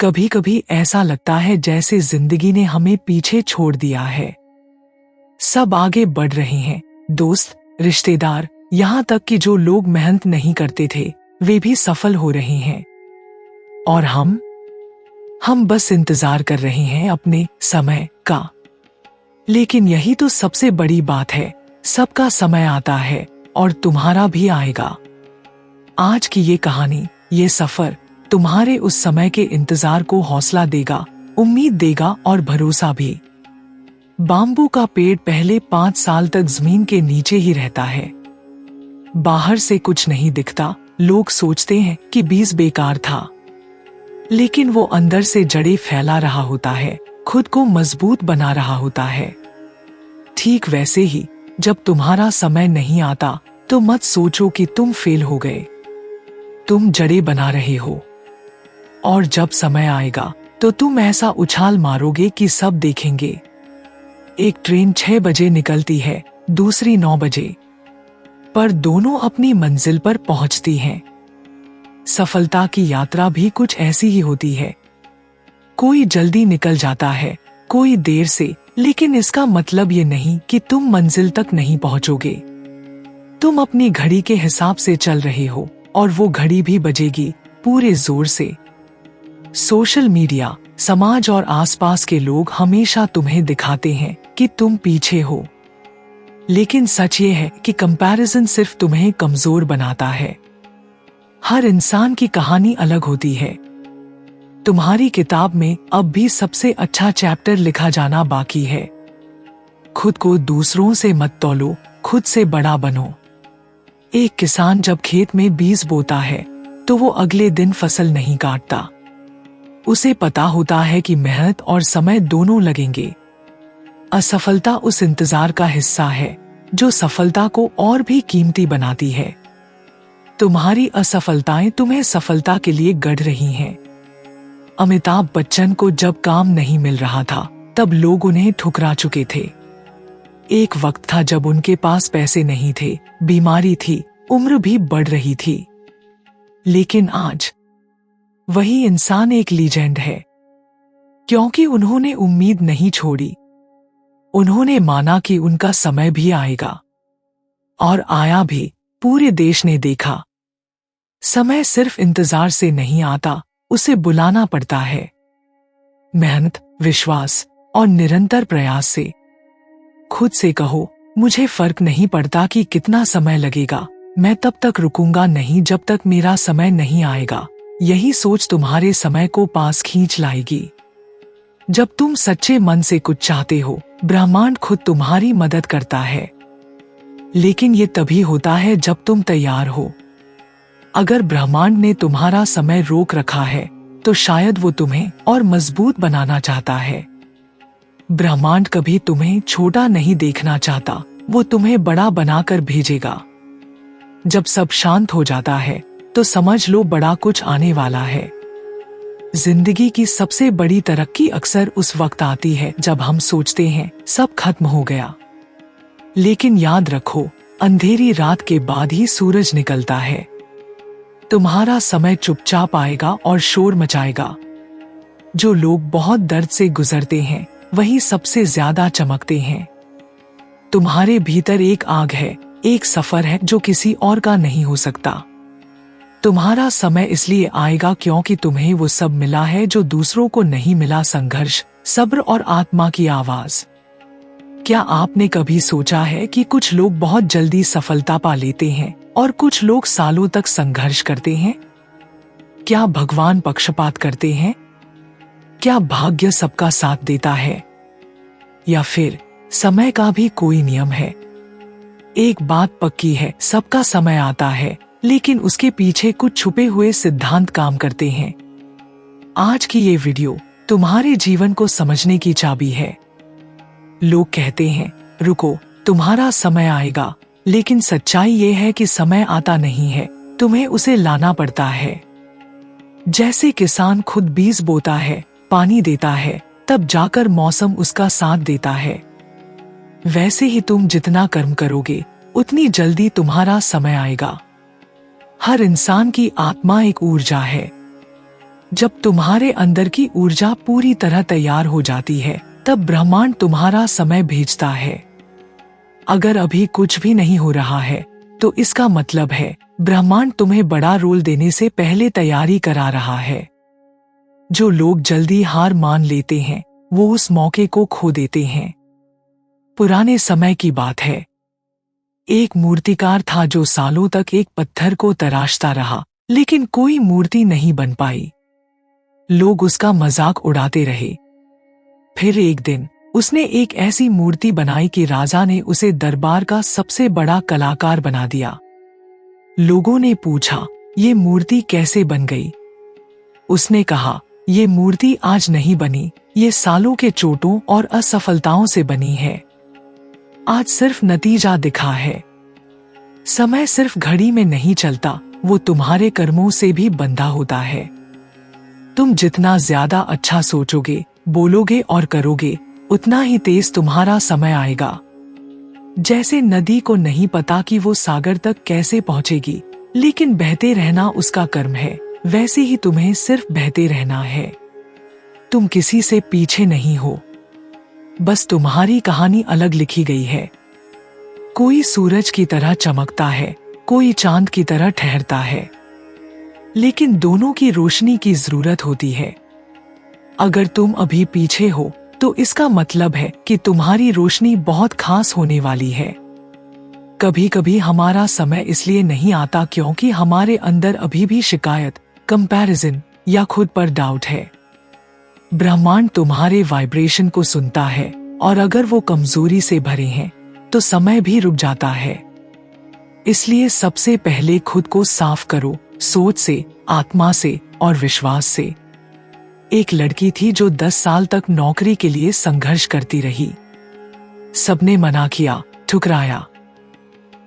कभी कभी ऐसा लगता है जैसे जिंदगी ने हमें पीछे छोड़ दिया है। सब आगे बढ़ रहे हैं, दोस्त, रिश्तेदार, यहाँ तक कि जो लोग मेहनत नहीं करते थे वे भी सफल हो रहे हैं। और हम बस इंतजार कर रहे हैं अपने समय का। लेकिन यही तो सबसे बड़ी बात है, सबका समय आता है और तुम्हारा भी आएगा। आज की ये कहानी, ये सफर तुम्हारे उस समय के इंतजार को हौसला देगा, उम्मीद देगा और भरोसा भी। बाम्बू का पेड़ पहले 5 साल तक जमीन के नीचे ही रहता है। बाहर से कुछ नहीं दिखता, लोग सोचते हैं कि बीज बेकार था, लेकिन वो अंदर से जड़ें फैला रहा होता है, खुद को मजबूत बना रहा होता है। ठीक वैसे ही जब तुम्हारा समय नहीं आता तो मत सोचो कि तुम फेल हो गए। तुम जड़ें बना रहे हो, और जब समय आएगा तो तुम ऐसा उछाल मारोगे कि सब देखेंगे। एक ट्रेन 6 बजे निकलती है, दूसरी 9 बजे, पर दोनों अपनी मंजिल पर पहुंचती हैं। सफलता की यात्रा भी कुछ ऐसी ही होती है। कोई जल्दी निकल जाता है, कोई देर से, लेकिन इसका मतलब ये नहीं कि तुम मंजिल तक नहीं पहुंचोगे। तुम अपनी घड़ी के हिसाब से चल रहे हो और वो घड़ी भी बजेगी पूरे जोर से। सोशल मीडिया, समाज और आसपास के लोग हमेशा तुम्हें दिखाते हैं कि तुम पीछे हो, लेकिन सच ये है कि कंपैरिजन सिर्फ तुम्हें कमजोर बनाता है। हर इंसान की कहानी अलग होती है। तुम्हारी किताब में अब भी सबसे अच्छा चैप्टर लिखा जाना बाकी है। खुद को दूसरों से मत तौलो, खुद से बड़ा बनो। एक किसान जब खेत में बीज बोता है तो वो अगले दिन फसल नहीं काटता। उसे पता होता है कि मेहनत और समय दोनों लगेंगे। असफलता उस इंतजार का हिस्सा है जो सफलता को और भी कीमती बनाती है। तुम्हारी असफलताएं तुम्हें सफलता के लिए गढ़ रही हैं। अमिताभ बच्चन को जब काम नहीं मिल रहा था तब लोग उन्हें ठुकरा चुके थे। एक वक्त था जब उनके पास पैसे नहीं थे, बीमारी थी, उम्र भी बढ़ रही थी, लेकिन आज वही इंसान एक लीजेंड है, क्योंकि उन्होंने उम्मीद नहीं छोड़ी। उन्होंने माना कि उनका समय भी आएगा, और आया भी। पूरे देश ने देखा, समय सिर्फ इंतजार से नहीं आता, उसे बुलाना पड़ता है। मेहनत, विश्वास और निरंतर प्रयास से। खुद से कहो, मुझे फर्क नहीं पड़ता कि कितना समय लगेगा, मैं तब तक रुकूंगा नहीं जब तक मेरा समय नहीं आएगा। यही सोच तुम्हारे समय को पास खींच लाएगी। जब तुम सच्चे मन से कुछ चाहते हो, ब्रह्मांड खुद तुम्हारी मदद करता है, लेकिन ये तभी होता है जब तुम तैयार हो। अगर ब्रह्मांड ने तुम्हारा समय रोक रखा है तो शायद वो तुम्हें और मजबूत बनाना चाहता है। ब्रह्मांड कभी तुम्हें छोटा नहीं देखना चाहता, वो तुम्हें बड़ा बनाकर भेजेगा। जब सब शांत हो जाता है तो समझ लो बड़ा कुछ आने वाला है। जिंदगी की सबसे बड़ी तरक्की अक्सर उस वक्त आती है जब हम सोचते हैं सब खत्म हो गया, लेकिन याद रखो, अंधेरी रात के बाद ही सूरज निकलता है। तुम्हारा समय चुपचाप आएगा और शोर मचाएगा। जो लोग बहुत दर्द से गुजरते हैं वही सबसे ज्यादा चमकते हैं। तुम्हारे भीतर एक आग है, एक सफर है जो किसी और का नहीं हो सकता। तुम्हारा समय इसलिए आएगा क्योंकि तुम्हें वो सब मिला है जो दूसरों को नहीं मिला, संघर्ष, सब्र और आत्मा की आवाज। क्या आपने कभी सोचा है कि कुछ लोग बहुत जल्दी सफलता पा लेते हैं और कुछ लोग सालों तक संघर्ष करते हैं? क्या भगवान पक्षपात करते हैं? क्या भाग्य सबका साथ देता है? या फिर समय का भी कोई नियम है? एक बात पक्की है, सबका समय आता है, लेकिन उसके पीछे कुछ छुपे हुए सिद्धांत काम करते हैं। आज की ये वीडियो तुम्हारे जीवन को समझने की चाबी है। लोग कहते हैं, रुको, तुम्हारा समय आएगा, लेकिन सच्चाई ये है कि समय आता नहीं है, तुम्हें उसे लाना पड़ता है। जैसे किसान खुद बीज बोता है, पानी देता है, तब जाकर मौसम उसका साथ देता है, वैसे ही तुम जितना कर्म करोगे उतनी जल्दी तुम्हारा समय आएगा। हर इंसान की आत्मा एक ऊर्जा है। जब तुम्हारे अंदर की ऊर्जा पूरी तरह तैयार हो जाती है, तब ब्रह्मांड तुम्हारा समय भेजता है। अगर अभी कुछ भी नहीं हो रहा है, तो इसका मतलब है ब्रह्मांड तुम्हें बड़ा रोल देने से पहले तैयारी करा रहा है। जो लोग जल्दी हार मान लेते हैं, वो उस मौके को खो देते हैं। पुराने समय की बात है। एक मूर्तिकार था जो सालों तक एक पत्थर को तराशता रहा, लेकिन कोई मूर्ति नहीं बन पाई। लोग उसका मजाक उड़ाते रहे। फिर एक दिन उसने एक ऐसी मूर्ति बनाई कि राजा ने उसे दरबार का सबसे बड़ा कलाकार बना दिया। लोगों ने पूछा, ये मूर्ति कैसे बन गई? उसने कहा, ये मूर्ति आज नहीं बनी, ये सालों के चोटों और असफलताओं से बनी है। आज सिर्फ नतीजा दिखा है। समय सिर्फ घड़ी में नहीं चलता, वो तुम्हारे कर्मों से भी बंधा होता है। तुम जितना ज्यादा अच्छा सोचोगे, बोलोगे और करोगे, उतना ही तेज तुम्हारा समय आएगा। जैसे नदी को नहीं पता कि वो सागर तक कैसे पहुंचेगी, लेकिन बहते रहना उसका कर्म है, वैसे ही तुम्हें सिर्फ बहते रहना है। तुम किसी से पीछे नहीं हो, बस तुम्हारी कहानी अलग लिखी गई है। कोई सूरज की तरह चमकता है, कोई चांद की तरह ठहरता है, लेकिन दोनों की रोशनी की जरूरत होती है। अगर तुम अभी पीछे हो, तो इसका मतलब है कि तुम्हारी रोशनी बहुत खास होने वाली है। कभी कभी हमारा समय इसलिए नहीं आता क्योंकि हमारे अंदर अभी भी शिकायत, कंपैरिजन या खुद पर डाउट है। ब्रह्मांड तुम्हारे वाइब्रेशन को सुनता है, और अगर वो कमजोरी से भरे हैं, तो समय भी रुक जाता है। इसलिए सबसे पहले खुद को साफ करो, सोच से, आत्मा से और विश्वास से। एक लड़की थी जो 10 साल तक नौकरी के लिए संघर्ष करती रही। सबने मना किया, ठुकराया।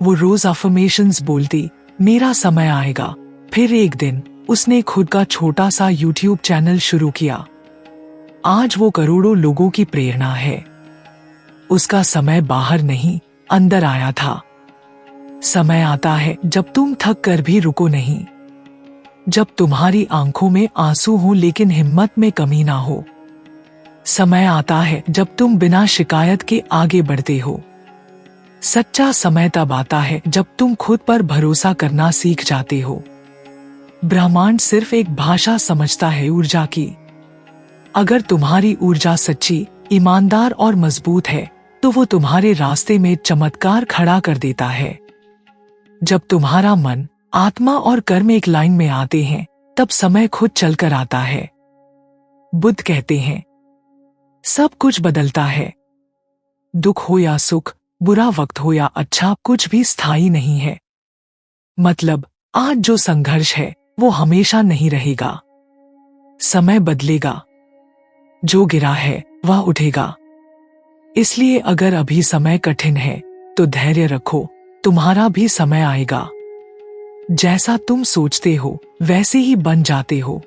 वो रोज अफर्मेशंस बोलती, मेरा समय आएगा। फिर एक दिन उसने खुद का छोटा सा YouTube चैनल शुरू किया। आज वो करोड़ों लोगों की प्रेरणा है। उसका समय बाहर नहीं, अंदर आया था। समय आता है जब तुम थक कर भी रुको नहीं, जब तुम्हारी आंखों में आंसू हो लेकिन हिम्मत में कमी ना हो। समय आता है जब तुम बिना शिकायत के आगे बढ़ते हो। सच्चा समय तब आता है जब तुम खुद पर भरोसा करना सीख जाते हो। ब्रह्मांड सिर्फ एक भाषा समझता है ऊर्जा की। अगर तुम्हारी ऊर्जा सच्ची, ईमानदार और मजबूत है, तो वो तुम्हारे रास्ते में चमत्कार खड़ा कर देता है। जब तुम्हारा मन, आत्मा और कर्म एक लाइन में आते हैं, तब समय खुद चलकर आता है। बुद्ध कहते हैं, सब कुछ बदलता है। दुख हो या सुख, बुरा वक्त हो या अच्छा, कुछ भी स्थायी नहीं है। मतलब आज जो संघर्ष है वो हमेशा नहीं रहेगा। समय बदलेगा, जो गिरा है वह उठेगा। इसलिए अगर अभी समय कठिन है, तो धैर्य रखो, तुम्हारा भी समय आएगा। जैसा तुम सोचते हो वैसे ही बन जाते हो।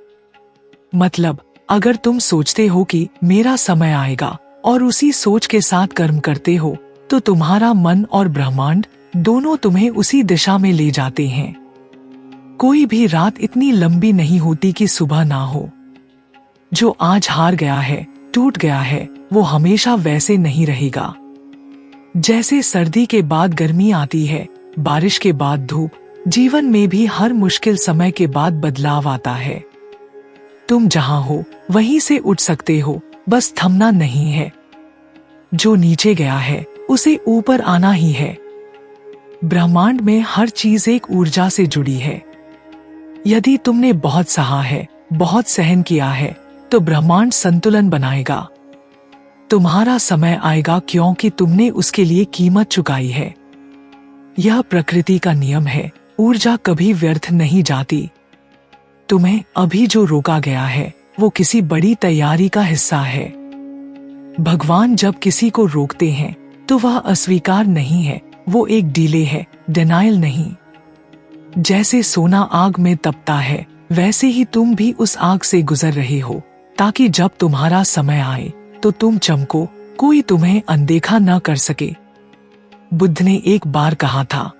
मतलब अगर तुम सोचते हो कि मेरा समय आएगा और उसी सोच के साथ कर्म करते हो, तो तुम्हारा मन और ब्रह्मांड दोनों तुम्हें उसी दिशा में ले जाते हैं। कोई भी रात इतनी लंबी नहीं होती कि सुबह ना हो। जो आज हार गया है, टूट गया है, वो हमेशा वैसे नहीं रहेगा। जैसे सर्दी के बाद गर्मी आती है, बारिश के बाद धूप, जीवन में भी हर मुश्किल समय के बाद बदलाव आता है। तुम जहां हो वहीं से उठ सकते हो, बस थमना नहीं है। जो नीचे गया है उसे ऊपर आना ही है। ब्रह्मांड में हर चीज एक ऊर्जा से जुड़ी है। यदि तुमने बहुत सहा है, बहुत सहन किया है, तो ब्रह्मांड संतुलन बनाएगा। तुम्हारा समय आएगा क्योंकि तुमने उसके लिए कीमत चुकाई है। यह प्रकृति का नियम है, ऊर्जा कभी व्यर्थ नहीं जाती। तुम्हें अभी जो रोका गया है वो किसी बड़ी तैयारी का हिस्सा है। भगवान जब किसी को रोकते हैं तो वह अस्वीकार नहीं है, वो एक डिले है, डिनायल नहीं। जैसे सोना आग में तपता है, वैसे ही तुम भी उस आग से गुजर रहे हो, ताकि जब तुम्हारा समय आए तो तुम चमको, कोई तुम्हें अनदेखा न कर सके। बुद्ध ने एक बार कहा था,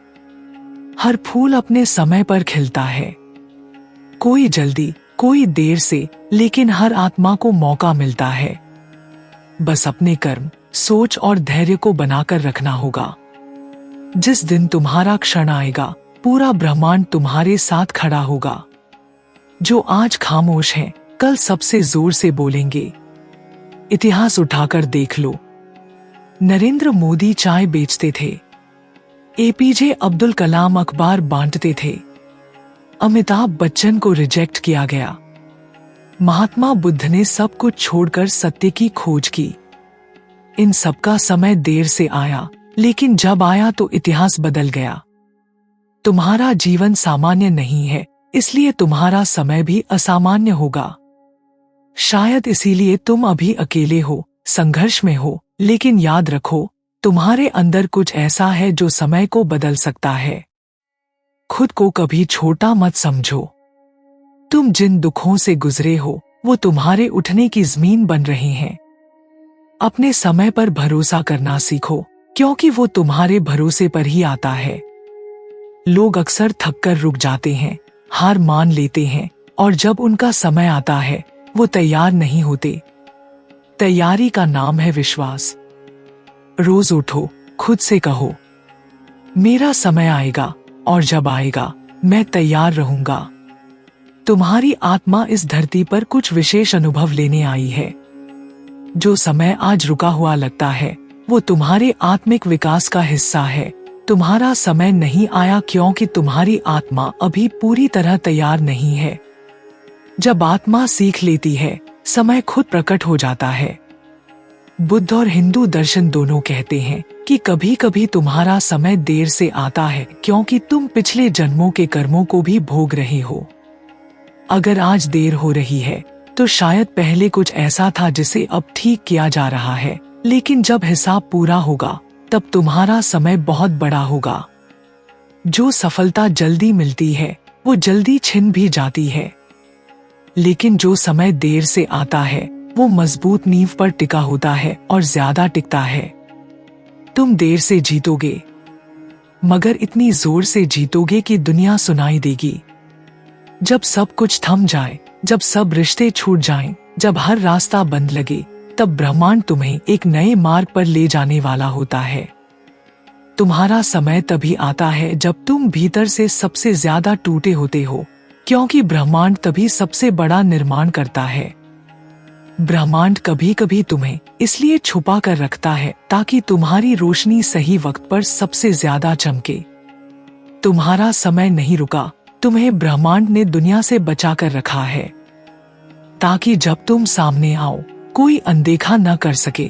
हर फूल अपने समय पर खिलता है। कोई जल्दी, कोई देर से, लेकिन हर आत्मा को मौका मिलता है। बस अपने कर्म, सोच और धैर्य को बनाकर रखना होगा। जिस दिन तुम्हारा क्षण आएगा, पूरा ब्रह्मांड तुम्हारे साथ खड़ा होगा। जो आज खामोश हैं, कल सबसे जोर से बोलेंगे। इतिहास उठाकर देख लो। नरेंद्र मोदी चाय बेचते थे, एपीजे अब्दुल कलाम अखबार बांटते थे, अमिताभ बच्चन को रिजेक्ट किया गया, महात्मा बुद्ध ने सब कुछ छोड़कर सत्य की खोज की। इन सबका समय देर से आया, लेकिन जब आया तो इतिहास बदल गया। तुम्हारा जीवन सामान्य नहीं है, इसलिए तुम्हारा समय भी असामान्य होगा। शायद इसीलिए तुम अभी अकेले हो, संघर्ष में हो, लेकिन याद रखो, तुम्हारे अंदर कुछ ऐसा है जो समय को बदल सकता है। खुद को कभी छोटा मत समझो। तुम जिन दुखों से गुजरे हो, वो तुम्हारे उठने की जमीन बन रहे हैं। अपने समय पर भरोसा करना सीखो, क्योंकि वो तुम्हारे भरोसे पर ही आता है। लोग अक्सर थककर रुक जाते हैं, हार मान लेते हैं, और जब उनका समय आता है, वो तैयार नहीं होते। तैयारी का नाम है विश्वास। रोज उठो, खुद से कहो, मेरा समय आएगा, और जब आएगा, मैं तैयार रहूंगा। तुम्हारी आत्मा इस धरती पर कुछ विशेष अनुभव लेने आई है। जो समय आज रुका हुआ लगता है, वो तुम्हारे आत्मिक विकास का हिस्सा है। तुम्हारा समय नहीं आया क्योंकि तुम्हारी आत्मा अभी पूरी तरह तैयार नहीं है। जब आत्मा सीख लेती है, समय खुद प्रकट हो जाता है। बुद्ध और हिंदू दर्शन दोनों कहते हैं कि कभी कभी तुम्हारा समय देर से आता है क्योंकि तुम पिछले जन्मों के कर्मों को भी भोग रहे हो। अगर आज देर हो रही है, तो शायद पहले कुछ ऐसा था जिसे अब ठीक किया जा रहा है, लेकिन जब हिसाब पूरा होगा, तब तुम्हारा समय बहुत बड़ा होगा। जो सफलता जल्दी मिलती है, वो जल्दी छिन भी जाती है, लेकिन जो समय देर से आता है, वो मजबूत नींव पर टिका होता है और ज्यादा टिकता है। तुम देर से जीतोगे, मगर इतनी जोर से जीतोगे कि दुनिया सुनाई देगी। जब सब कुछ थम जाए, जब सब रिश्ते छूट जाएं, जब हर रास्ता बंद लगे, तब ब्रह्मांड तुम्हें एक नए मार्ग पर ले जाने वाला होता है। तुम्हारा समय तभी आता है जब तुम भीतर से सबसे ज्यादा टूटे होते हो, क्योंकि ब्रह्मांड तभी सबसे बड़ा निर्माण करता है। ब्रह्मांड कभी कभी तुम्हें इसलिए छुपा कर रखता है ताकि तुम्हारी रोशनी सही वक्त पर सबसे ज्यादा चमके। तुम्हारा समय नहीं रुका, तुम्हें ब्रह्मांड ने दुनिया से बचा कर रखा है, ताकि जब तुम सामने आओ, कोई अनदेखा न कर सके।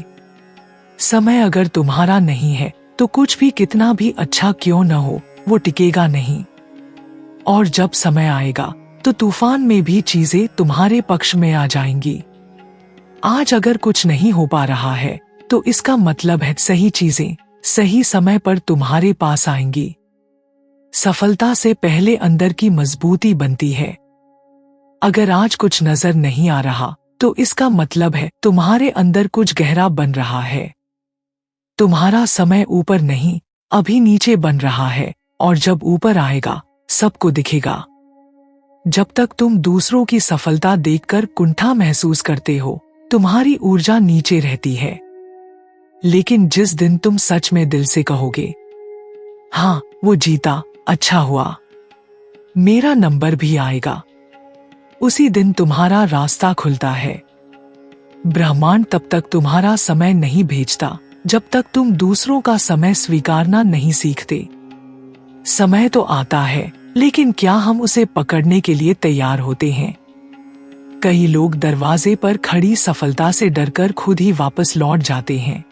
समय अगर तुम्हारा नहीं है, तो कुछ भी कितना भी अच्छा क्यों न हो, वो टिकेगा नहीं। और जब समय आएगा, तो तूफान में भी चीजें तुम्हारे पक्ष में आ जाएंगी। आज अगर कुछ नहीं हो पा रहा है, तो इसका मतलब है सही चीजें सही समय पर तुम्हारे पास आएंगी। सफलता से पहले अंदर की मजबूती बनती है। अगर आज कुछ नजर नहीं आ रहा, तो इसका मतलब है तुम्हारे अंदर कुछ गहरा बन रहा है। तुम्हारा समय ऊपर नहीं, अभी नीचे बन रहा है, और जब ऊपर आएगा, सबको दिखेगा। जब तक तुम दूसरों की सफलता देखकर कुंठा महसूस करते हो, तुम्हारी ऊर्जा नीचे रहती है। लेकिन जिस दिन तुम सच में दिल से कहोगे, हाँ वो जीता, अच्छा हुआ, मेरा नंबर भी आएगा, उसी दिन तुम्हारा रास्ता खुलता है। ब्रह्मांड तब तक तुम्हारा समय नहीं भेजता जब तक तुम दूसरों का समय स्वीकारना नहीं सीखते। समय तो आता है, लेकिन क्या हम उसे पकड़ने के लिए तैयार होते हैं? कई लोग दरवाजे पर खड़ी सफलता से डरकर खुद ही वापस लौट जाते हैं।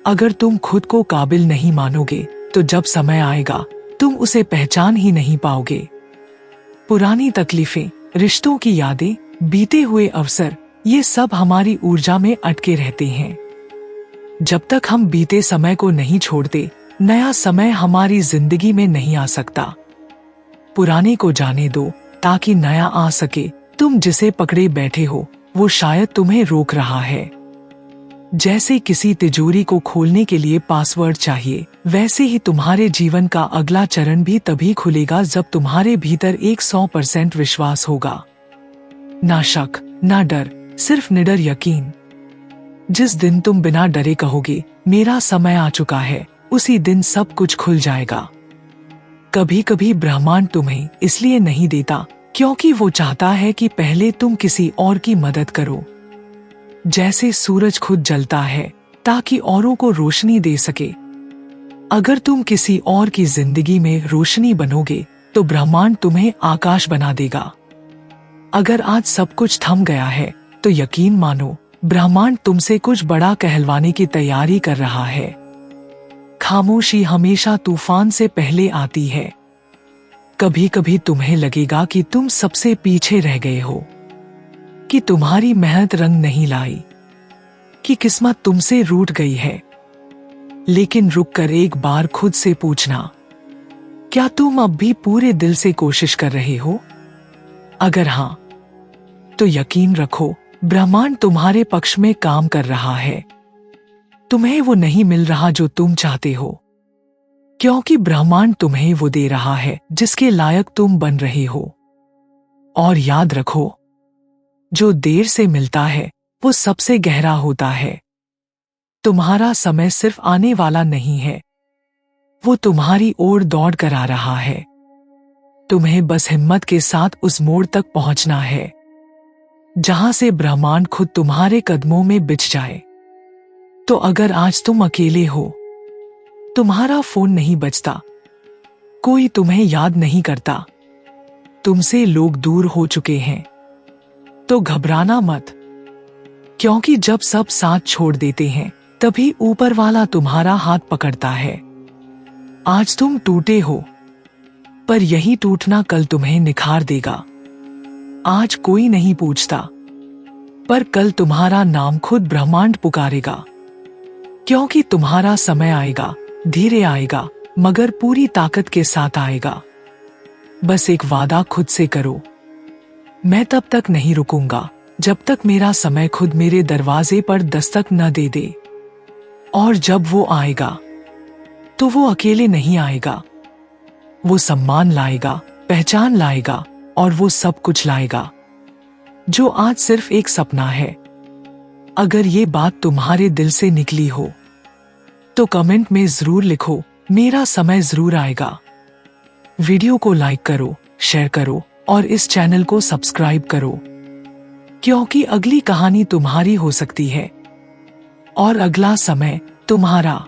अगर तुम खुद को काबिल नहीं मानोगे, तो जब समय आएगा, तुम उसे पहचान ही नहीं पाओगे। पुरानी तकलीफें, रिश्तों की यादें, बीते हुए अवसर, ये सब हमारी ऊर्जा में अटके रहते हैं। जब तक हम बीते समय को नहीं छोड़ते, नया समय हमारी जिंदगी में नहीं आ सकता। पुराने को जाने दो ताकि नया आ सके। तुम जिसे पकड़े बैठे हो, वो शायद तुम्हें रोक रहा है। जैसे किसी तिजोरी को खोलने के लिए पासवर्ड चाहिए, वैसे ही तुम्हारे जीवन का अगला चरण भी तभी खुलेगा जब तुम्हारे भीतर 100% विश्वास होगा। ना शक, ना डर, सिर्फ निडर यकीन। जिस दिन तुम बिना डरे कहोगे मेरा समय आ चुका है, उसी दिन सब कुछ खुल जाएगा। कभी कभी ब्रह्मांड तुम्हें इसलिए नहीं देता क्योंकि वो चाहता है कि पहले तुम किसी और की मदद करो। जैसे सूरज खुद जलता है ताकि औरों को रोशनी दे सके, अगर तुम किसी और की जिंदगी में रोशनी बनोगे तो ब्रह्मांड तुम्हें आकाश बना देगा। अगर आज सब कुछ थम गया है तो यकीन मानो, ब्रह्मांड तुमसे कुछ बड़ा कहलवाने की तैयारी कर रहा है। खामोशी हमेशा तूफान से पहले आती है। कभी कभी तुम्हें लगेगा कि तुम सबसे पीछे रह गए हो, कि तुम्हारी मेहनत रंग नहीं लाई, कि किस्मत तुमसे रूठ गई है। लेकिन रुक कर एक बार खुद से पूछना, क्या तुम अब भी पूरे दिल से कोशिश कर रहे हो? अगर हां, तो यकीन रखो ब्रह्मांड तुम्हारे पक्ष में काम कर रहा है। तुम्हें वो नहीं मिल रहा जो तुम चाहते हो, क्योंकि ब्रह्मांड तुम्हें वो दे रहा है जिसके लायक तुम बन रहे हो। और याद रखो, जो देर से मिलता है वो सबसे गहरा होता है। तुम्हारा समय सिर्फ आने वाला नहीं है, वो तुम्हारी ओर दौड़ कर आ रहा है। तुम्हें बस हिम्मत के साथ उस मोड़ तक पहुंचना है जहां से ब्रह्मांड खुद तुम्हारे कदमों में बिछ जाए। तो अगर आज तुम अकेले हो, तुम्हारा फोन नहीं बजता, कोई तुम्हें याद नहीं करता, तुमसे लोग दूर हो चुके हैं, तो घबराना मत, क्योंकि जब सब साथ छोड़ देते हैं तभी ऊपर वाला तुम्हारा हाथ पकड़ता है। आज तुम टूटे हो, पर यही टूटना कल तुम्हें निखार देगा। आज कोई नहीं पूछता, पर कल तुम्हारा नाम खुद ब्रह्मांड पुकारेगा। क्योंकि तुम्हारा समय आएगा, धीरे आएगा, मगर पूरी ताकत के साथ आएगा। बस एक वादा खुद से करो, मैं तब तक नहीं रुकूंगा जब तक मेरा समय खुद मेरे दरवाजे पर दस्तक न दे दे। और जब वो आएगा तो वो अकेले नहीं आएगा, वो सम्मान लाएगा, पहचान लाएगा और वो सब कुछ लाएगा जो आज सिर्फ एक सपना है। अगर ये बात तुम्हारे दिल से निकली हो तो कमेंट में जरूर लिखो, मेरा समय जरूर आएगा। वीडियो को लाइक करो, शेयर करो और इस चैनल को सब्सक्राइब करो, क्योंकि अगली कहानी तुम्हारी हो सकती है और अगला समय तुम्हारा।